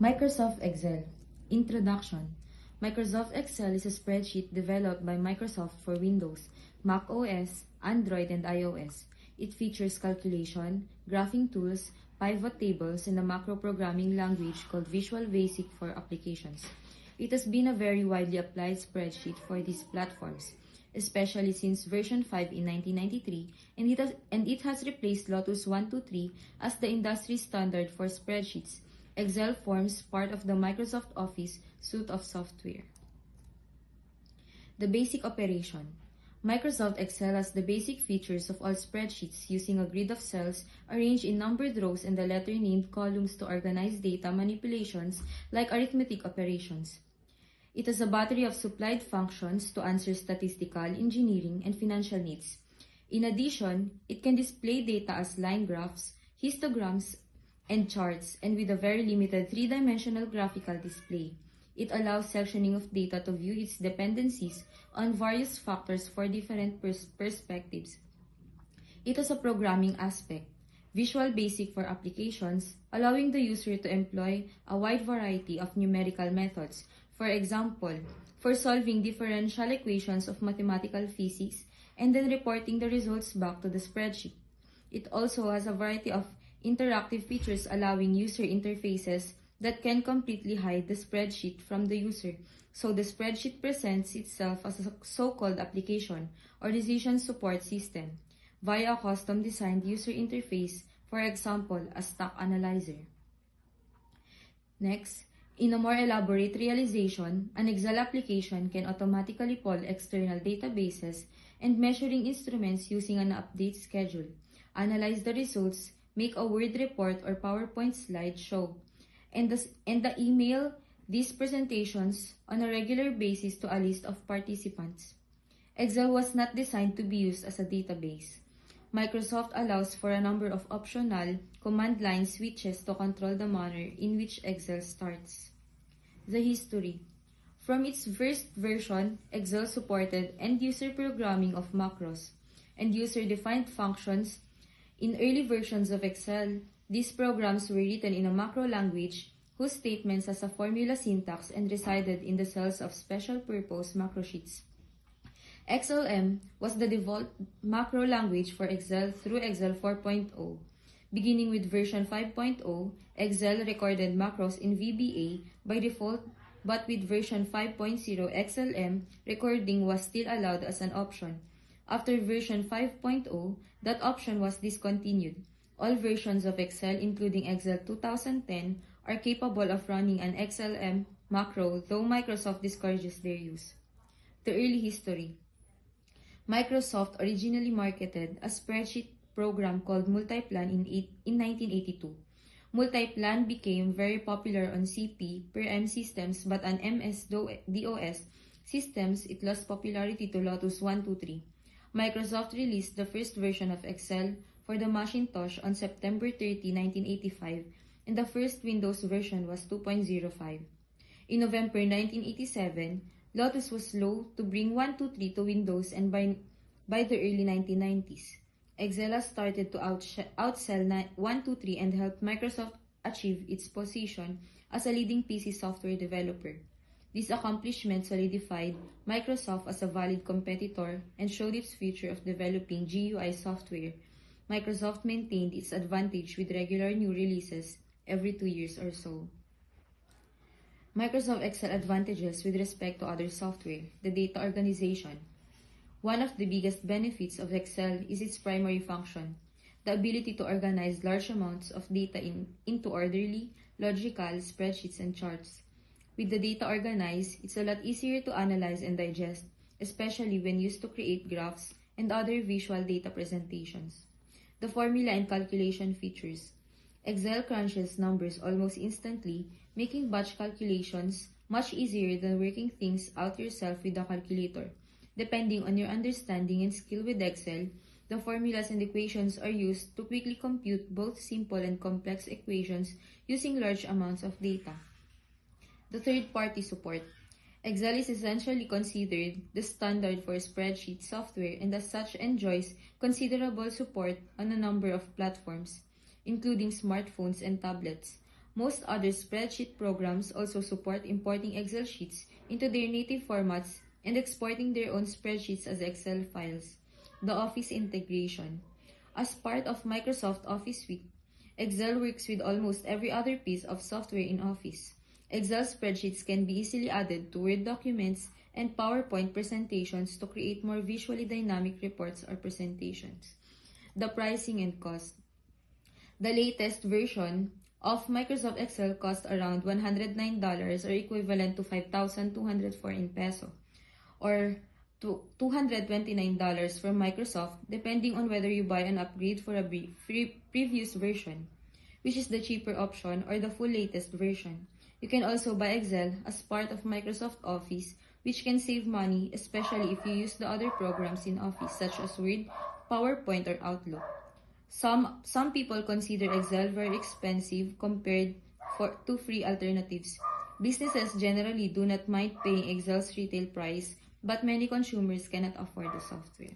Microsoft Excel. Introduction. Microsoft Excel is a spreadsheet developed by Microsoft for Windows, Mac OS, Android, and iOS. It features calculation, graphing tools, pivot tables, and a macro programming language called Visual Basic for applications. It has been a very widely applied spreadsheet for these platforms, especially since version 5 in 1993, and it has replaced Lotus 123 as the industry standard for spreadsheets. Excel forms part of the Microsoft Office suite of software. The basic operation. Microsoft Excel has the basic features of all spreadsheets using a grid of cells arranged in numbered rows and the letter-named columns to organize data manipulations like arithmetic operations. It has a battery of supplied functions to answer statistical, engineering, and financial needs. In addition, it can display data as line graphs, histograms, and charts, and with a very limited three-dimensional graphical display. It allows sectioning of data to view its dependencies on various factors for different perspectives. It has a programming aspect, Visual Basic for applications, allowing the user to employ a wide variety of numerical methods. For example, for solving differential equations of mathematical physics and then reporting the results back to the spreadsheet. It also has a variety of interactive features allowing user interfaces that can completely hide the spreadsheet from the user, so the spreadsheet presents itself as a so-called application or decision support system via a custom-designed user interface, for example, a stock analyzer. Next, in a more elaborate realization, an Excel application can automatically pull external databases and measuring instruments using an update schedule, analyze the results, make a Word report or PowerPoint slideshow, and email these presentations on a regular basis to a list of participants. Excel was not designed to be used as a database. Microsoft allows for a number of optional command line switches to control the manner in which Excel starts. The history. From its first version, Excel supported end-user programming of macros and user-defined functions. In early versions of Excel, these programs were written in a macro language whose statements has a formula syntax and resided in the cells of special-purpose macro sheets. XLM was the default macro language for Excel through Excel 4.0. Beginning with version 5.0, Excel recorded macros in VBA by default, but with version 5.0 XLM, recording was still allowed as an option. After version 5.0, that option was discontinued. All versions of Excel, including Excel 2010, are capable of running an XLM macro, though Microsoft discourages their use. The early history. Microsoft originally marketed a spreadsheet program called Multiplan in 1982. Multiplan became very popular on CP per M systems, but on MS-DOS systems, it lost popularity to Lotus 123. Microsoft released the first version of Excel for the Macintosh on September 30, 1985, and the first Windows version was 2.05. In November 1987, Lotus was slow to bring 123 to Windows, and by the early 1990s, Excel started to outsell 123 and helped Microsoft achieve its position as a leading PC software developer. This accomplishment solidified Microsoft as a valid competitor and showed its future of developing GUI software. Microsoft maintained its advantage with regular new releases every 2 years or so. Microsoft Excel advantages with respect to other software, the data organization. One of the biggest benefits of Excel is its primary function, the ability to organize large amounts of data into orderly, logical spreadsheets and charts. With the data organized, it's a lot easier to analyze and digest, especially when used to create graphs and other visual data presentations. The formula and calculation features. Excel crunches numbers almost instantly, making batch calculations much easier than working things out yourself with a calculator. Depending on your understanding and skill with Excel, the formulas and equations are used to quickly compute both simple and complex equations using large amounts of data. The third-party support. Excel is essentially considered the standard for spreadsheet software and as such enjoys considerable support on a number of platforms, including smartphones and tablets. Most other spreadsheet programs also support importing Excel sheets into their native formats and exporting their own spreadsheets as Excel files. The Office integration. As part of Microsoft Office Suite, Excel works with almost every other piece of software in Office. Excel spreadsheets can be easily added to Word documents and PowerPoint presentations to create more visually dynamic reports or presentations. The pricing and cost. The latest version of Microsoft Excel costs around $109 or equivalent to 5,204 in peso, or $229 from Microsoft, depending on whether you buy an upgrade for a previous version, which is the cheaper option, or the full latest version. You can also buy Excel as part of Microsoft Office, which can save money, especially if you use the other programs in Office, such as Word, PowerPoint, or Outlook. Some people consider Excel very expensive compared to free alternatives. Businesses generally do not mind paying Excel's retail price, but many consumers cannot afford the software.